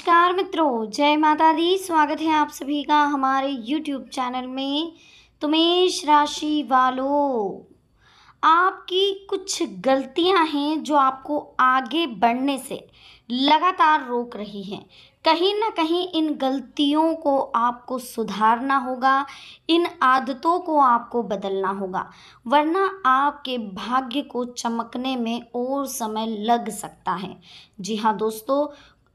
नमस्कार मित्रों, जय माता दी। स्वागत है आप सभी का हमारे YouTube चैनल में। तो मेष राशि वालों, आपकी कुछ गलतियां हैं जो आपको आगे बढ़ने से लगातार रोक रही हैं। कहीं ना कहीं इन गलतियों को आपको सुधारना होगा, इन आदतों को आपको बदलना होगा, वरना आपके भाग्य को चमकने में और समय लग सकता है। जी हाँ दोस्तों,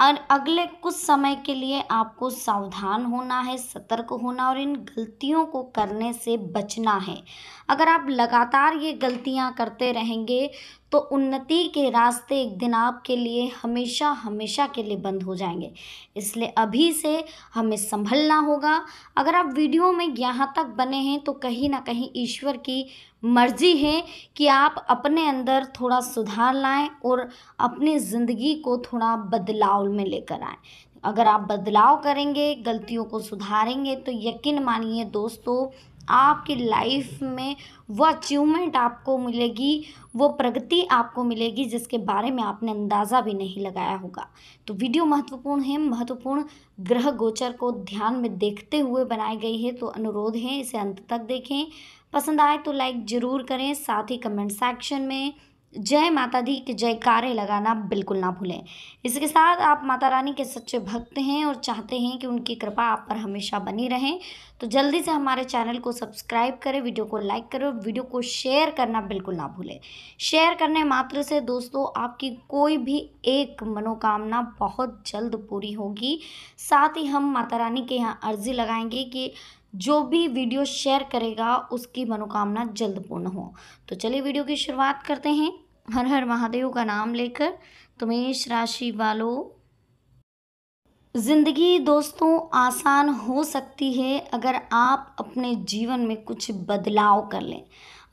और अगले कुछ समय के लिए आपको सावधान होना है, सतर्क होना और इन गलतियों को करने से बचना है। अगर आप लगातार ये गलतियां करते रहेंगे तो उन्नति के रास्ते एक दिन आपके लिए हमेशा हमेशा के लिए बंद हो जाएंगे। इसलिए अभी से हमें संभलना होगा। अगर आप वीडियो में यहाँ तक बने हैं तो कहीं ना कहीं ईश्वर की मर्जी है कि आप अपने अंदर थोड़ा सुधार लाएं और अपनी ज़िंदगी को थोड़ा बदलाव में लेकर आएं। अगर आप बदलाव करेंगे, गलतियों को सुधारेंगे तो यकीन मानिए दोस्तों, आपकी लाइफ में वो अचीवमेंट आपको मिलेगी, वो प्रगति आपको मिलेगी जिसके बारे में आपने अंदाज़ा भी नहीं लगाया होगा। तो वीडियो महत्वपूर्ण है, महत्वपूर्ण ग्रह गोचर को ध्यान में देखते हुए बनाई गई है, तो अनुरोध है इसे अंत तक देखें। पसंद आए तो लाइक ज़रूर करें, साथ ही कमेंट सेक्शन में जय माता दी के जयकारे लगाना बिल्कुल ना भूलें। इसके साथ आप माता रानी के सच्चे भक्त हैं और चाहते हैं कि उनकी कृपा आप पर हमेशा बनी रहे, तो जल्दी से हमारे चैनल को सब्सक्राइब करें, वीडियो को लाइक करें और वीडियो को शेयर करना बिल्कुल ना भूलें। शेयर करने मात्र से दोस्तों आपकी कोई भी एक मनोकामना बहुत जल्द पूरी होगी। साथ ही हम माता रानी के यहाँ अर्जी लगाएंगे कि जो भी वीडियो शेयर करेगा उसकी मनोकामना जल्द पूर्ण हो। तो चलिए वीडियो की शुरुआत करते हैं हर हर महादेव का नाम लेकर। तो मेष राशि वालों, ज़िंदगी दोस्तों आसान हो सकती है अगर आप अपने जीवन में कुछ बदलाव कर लें।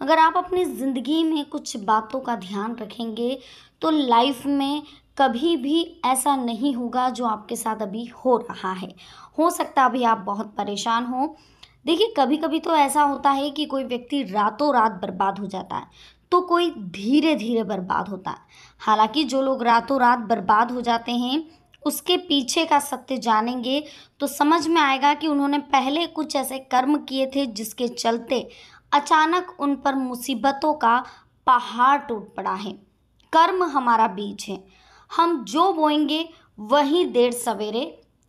अगर आप अपनी ज़िंदगी में कुछ बातों का ध्यान रखेंगे तो लाइफ में कभी भी ऐसा नहीं होगा जो आपके साथ अभी हो रहा है। हो सकता है अभी आप बहुत परेशान हो। देखिए, कभी कभी तो ऐसा होता है कि कोई व्यक्ति रातों रात बर्बाद हो जाता है तो कोई धीरे धीरे बर्बाद होता है। हालांकि जो लोग रातों रात बर्बाद हो जाते हैं उसके पीछे का सत्य जानेंगे तो समझ में आएगा कि उन्होंने पहले कुछ ऐसे कर्म किए थे जिसके चलते अचानक उन पर मुसीबतों का पहाड़ टूट पड़ा है। कर्म हमारा बीज है, हम जो बोएंगे वही देर सवेरे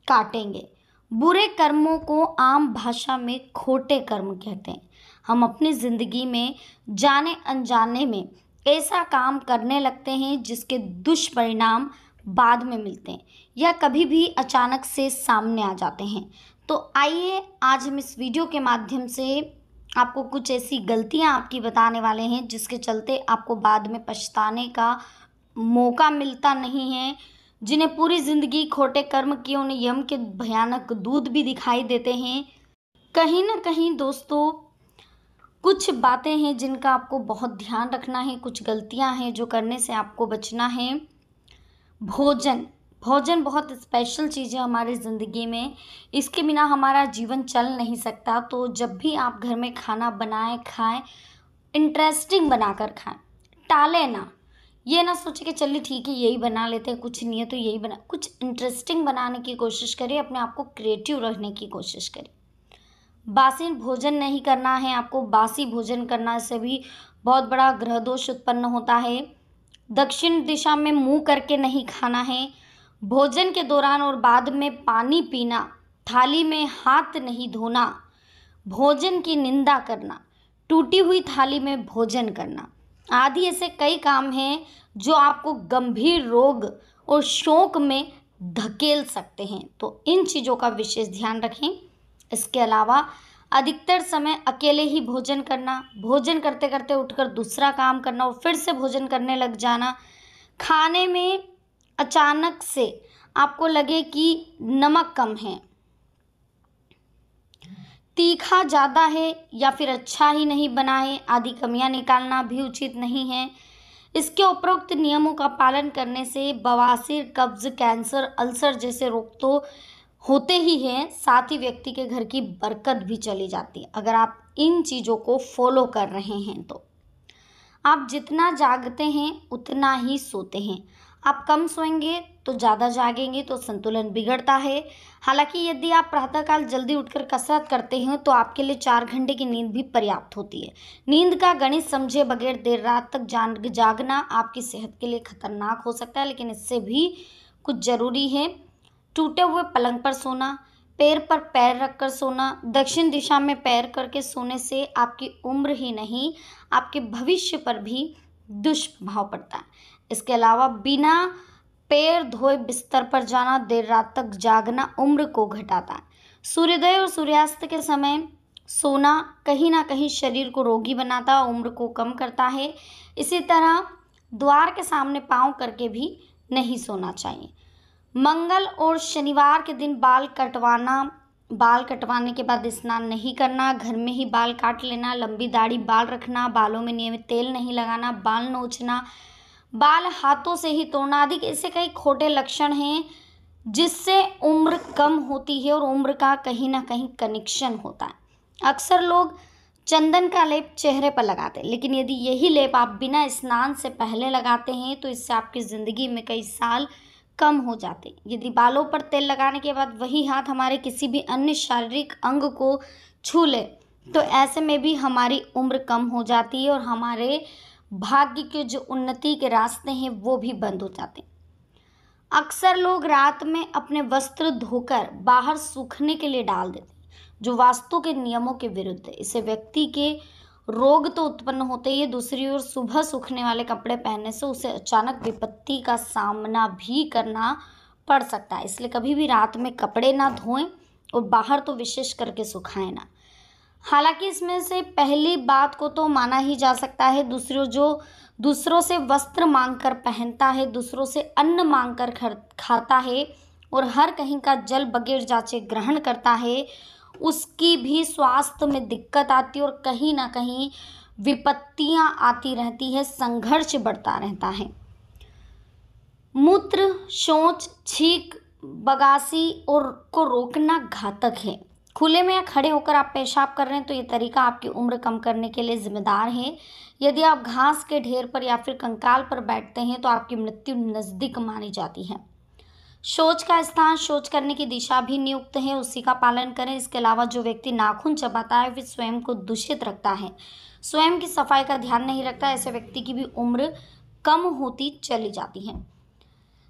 काटेंगे। बुरे कर्मों को आम भाषा में खोटे कर्म कहते हैं। हम अपनी ज़िंदगी में जाने अनजाने में ऐसा काम करने लगते हैं जिसके दुष्परिणाम बाद में मिलते हैं या कभी भी अचानक से सामने आ जाते हैं। तो आइए आज हम इस वीडियो के माध्यम से आपको कुछ ऐसी गलतियां आपकी बताने वाले हैं जिसके चलते आपको बाद में पछताने का मौका मिलता नहीं है। जिन्हें पूरी ज़िंदगी खोटे कर्म किए उन्हें यम के भयानक दूत भी दिखाई देते हैं। कहीं ना कहीं दोस्तों कुछ बातें हैं जिनका आपको बहुत ध्यान रखना है, कुछ गलतियां हैं जो करने से आपको बचना है। भोजन भोजन बहुत स्पेशल चीज़ है हमारी ज़िंदगी में, इसके बिना हमारा जीवन चल नहीं सकता। तो जब भी आप घर में खाना बनाएं खाएं, इंटरेस्टिंग बनाकर खाएं, टालें ना। ये ना सोचे कि चलिए ठीक है यही बना लेते हैं, कुछ नहीं है तो यही बना, कुछ इंटरेस्टिंग बनाने की कोशिश करिए, अपने आप को क्रिएटिव रखने की कोशिश करिए। बासी भोजन नहीं करना है आपको, बासी भोजन करना से भी बहुत बड़ा ग्रह दोष उत्पन्न होता है। दक्षिण दिशा में मुंह करके नहीं खाना है। भोजन के दौरान और बाद में पानी पीना, थाली में हाथ नहीं धोना, भोजन की निंदा करना, टूटी हुई थाली में भोजन करना आदि ऐसे कई काम हैं जो आपको गंभीर रोग और शोक में धकेल सकते हैं। तो इन चीज़ों का विशेष ध्यान रखें। इसके अलावा अधिकतर समय अकेले ही भोजन करना, भोजन करते करते उठकर दूसरा काम करना और फिर से भोजन करने लग जाना, खाने में अचानक से आपको लगे कि नमक कम है, तीखा ज़्यादा है या फिर अच्छा ही नहीं बना है आदि कमियां निकालना भी उचित नहीं है। इसके उपरोक्त नियमों का पालन करने से बवासीर, कब्ज, कैंसर, अल्सर जैसे रोग तो होते ही हैं, साथ ही व्यक्ति के घर की बरकत भी चली जाती है। अगर आप इन चीज़ों को फॉलो कर रहे हैं तो आप जितना जागते हैं उतना ही सोते हैं। आप कम सोएंगे तो ज़्यादा जागेंगे तो संतुलन बिगड़ता है। हालांकि यदि आप प्रातःकाल जल्दी उठकर कसरत करते हैं तो आपके लिए 4 घंटे की नींद भी पर्याप्त होती है। नींद का गणित समझे बगैर देर रात तक जागना आपकी सेहत के लिए खतरनाक हो सकता है, लेकिन इससे भी कुछ ज़रूरी है। टूटे हुए पलंग पर सोना, पैर पर पैर रखकर सोना, दक्षिण दिशा में पैर करके सोने से आपकी उम्र ही नहीं, आपके भविष्य पर भी दुष्प्रभाव पड़ता है। इसके अलावा बिना पैर धोए बिस्तर पर जाना, देर रात तक जागना उम्र को घटाता है। सूर्योदय और सूर्यास्त के समय सोना कहीं ना कहीं शरीर को रोगी बनाता, उम्र को कम करता है। इसी तरह द्वार के सामने पाँव करके भी नहीं सोना चाहिए। मंगल और शनिवार के दिन बाल कटवाने के बाद स्नान नहीं करना, घर में ही बाल काट लेना, लंबी दाढ़ी बाल रखना, बालों में नियमित तेल नहीं लगाना, बाल नोचना, बाल हाथों से ही तोड़ना आदि ऐसे कई खोटे लक्षण हैं जिससे उम्र कम होती है और उम्र का कहीं ना कहीं कनेक्शन होता है। अक्सर लोग चंदन का लेप चेहरे पर लगाते हैं, लेकिन यदि यही लेप आप बिना स्नान से पहले लगाते हैं तो इससे आपकी ज़िंदगी में कई साल कम हो जाते हैं। यदि बालों पर तेल लगाने के बाद वही हाथ हमारे किसी भी अन्य शारीरिक अंग को छू ले तो ऐसे में भी हमारी उम्र कम हो जाती है और हमारे भाग्य के जो उन्नति के रास्ते हैं वो भी बंद हो जाते हैं। अक्सर लोग रात में अपने वस्त्र धोकर बाहर सूखने के लिए डाल देते हैं, जो वास्तु के नियमों के विरुद्ध है। इससे व्यक्ति के रोग तो उत्पन्न होते ही, दूसरी ओर सुबह सूखने वाले कपड़े पहनने से उसे अचानक विपत्ति का सामना भी करना पड़ सकता है। इसलिए कभी भी रात में कपड़े ना धोएं और बाहर तो विशेष करके सुखाएं ना। हालांकि इसमें से पहली बात को तो माना ही जा सकता है। दूसरों से वस्त्र मांगकर पहनता है, दूसरों से अन्न मांगकर खाता है और हर कहीं का जल बगैर जांचे ग्रहण करता है, उसकी भी स्वास्थ्य में दिक्कत आती है और कहीं ना कहीं विपत्तियां आती रहती है, संघर्ष बढ़ता रहता है। मूत्र, शौच, छींक, बगासी और को रोकना घातक है। खुले में या खड़े होकर आप पेशाब कर रहे हैं तो ये तरीका आपकी उम्र कम करने के लिए जिम्मेदार है। यदि आप घास के ढेर पर या फिर कंकाल पर बैठते हैं तो आपकी मृत्यु नज़दीक मानी जाती है। शौच का स्थान, शौच करने की दिशा भी नियुक्त है, उसी का पालन करें। इसके अलावा जो व्यक्ति नाखून चबाता है वे स्वयं को दूषित रखता है, स्वयं की सफाई का ध्यान नहीं रखता, ऐसे व्यक्ति की भी उम्र कम होती चली जाती है।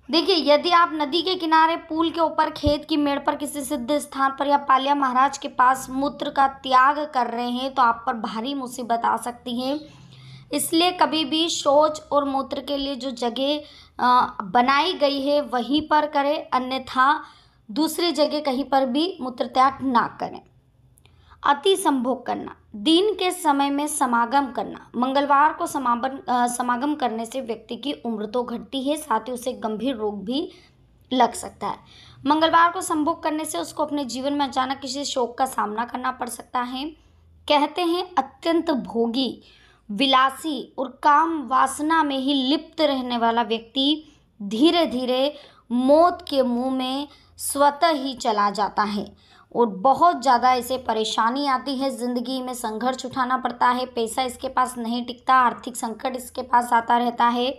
देखिए, यदि आप नदी के किनारे, पुल के ऊपर, खेत की मेड़ पर, किसी सिद्ध स्थान पर या पालिया महाराज के पास मूत्र का त्याग कर रहे हैं तो आप पर भारी मुसीबत आ सकती है। इसलिए कभी भी शौच और मूत्र के लिए जो जगह बनाई गई है वहीं पर करें, अन्यथा दूसरी जगह कहीं पर भी मूत्र त्याग ना करें। अति संभोग करना, दिन के समय में समागम करना, मंगलवार को समागम करने से व्यक्ति की उम्र तो घटती है, साथ ही उसे गंभीर रोग भी लग सकता है। मंगलवार को संभोग करने से उसको अपने जीवन में अचानक किसी शोक का सामना करना पड़ सकता है। कहते हैं अत्यंत भोगी, विलासी और काम वासना में ही लिप्त रहने वाला व्यक्ति धीरे धीरे मौत के मुंह में स्वतः ही चला जाता है और बहुत ज़्यादा इसे परेशानी आती है, ज़िंदगी में संघर्ष उठाना पड़ता है, पैसा इसके पास नहीं टिकता, आर्थिक संकट इसके पास आता रहता है।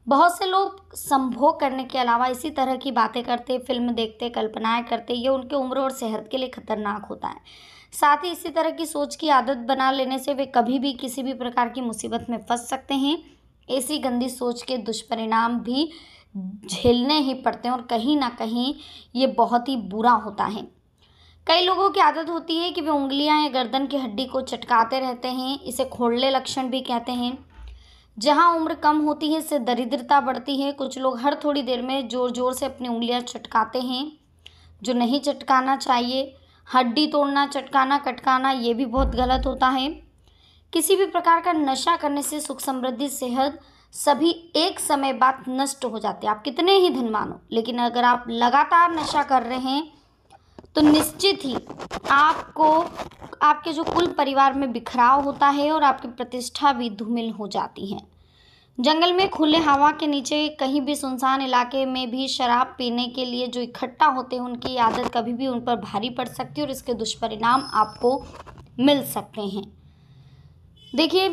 बहुत से लोग संभोग करने के अलावा इसी तरह की बातें करते, फिल्म देखते, कल्पनाएं करते, ये उनके उम्र और सेहत के लिए खतरनाक होता है। साथ ही इसी तरह की सोच की आदत बना लेने से वे कभी भी किसी भी प्रकार की मुसीबत में फंस सकते हैं। ऐसी गंदी सोच के दुष्परिणाम भी झेलने ही पड़ते हैं और कहीं ना कहीं ये बहुत ही बुरा होता है। कई लोगों की आदत होती है कि वे उंगलियां या गर्दन की हड्डी को चटकाते रहते हैं, इसे खोड़ले लक्षण भी कहते हैं। जहां उम्र कम होती है इससे दरिद्रता बढ़ती है। कुछ लोग हर थोड़ी देर में ज़ोर ज़ोर से अपनी उंगलियां चटकाते हैं, जो नहीं चटकाना चाहिए। हड्डी तोड़ना, चटकाना, कटकाना ये भी बहुत गलत होता है। किसी भी प्रकार का नशा करने से सुख, समृद्धि, सेहत सभी एक समय बाद नष्ट हो जाते हैं। आप कितने ही धनवान हो, लेकिन अगर आप लगातार नशा कर रहे हैं तो निश्चित ही आपको आपके जो कुल परिवार में बिखराव होता है और आपकी प्रतिष्ठा भी धूमिल हो जाती है। जंगल में, खुले हवा के नीचे, कहीं भी सुनसान इलाके में भी शराब पीने के लिए जो इकट्ठा होते हैं उनकी आदत कभी भी उन पर भारी पड़ सकती है और इसके दुष्परिणाम आपको मिल सकते हैं। देखिए,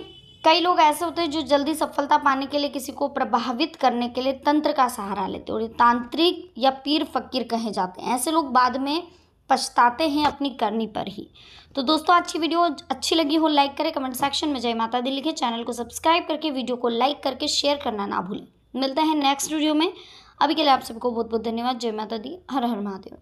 कई लोग ऐसे होते हैं जो जल्दी सफलता पाने के लिए किसी को प्रभावित करने के लिए तंत्र का सहारा लेते हैं और ये तांत्रिक या पीर फकीर कहे जाते हैं। ऐसे लोग बाद में पछताते हैं अपनी करनी पर ही। तो दोस्तों, आज की वीडियो अच्छी लगी हो लाइक करें, कमेंट सेक्शन में जय माता दी लिखें, चैनल को सब्सक्राइब करके वीडियो को लाइक करके शेयर करना ना भूलें। मिलते हैं नेक्स्ट वीडियो में। अभी के लिए आप सबको बहुत बहुत धन्यवाद। जय माता दी। हर हर महादेव।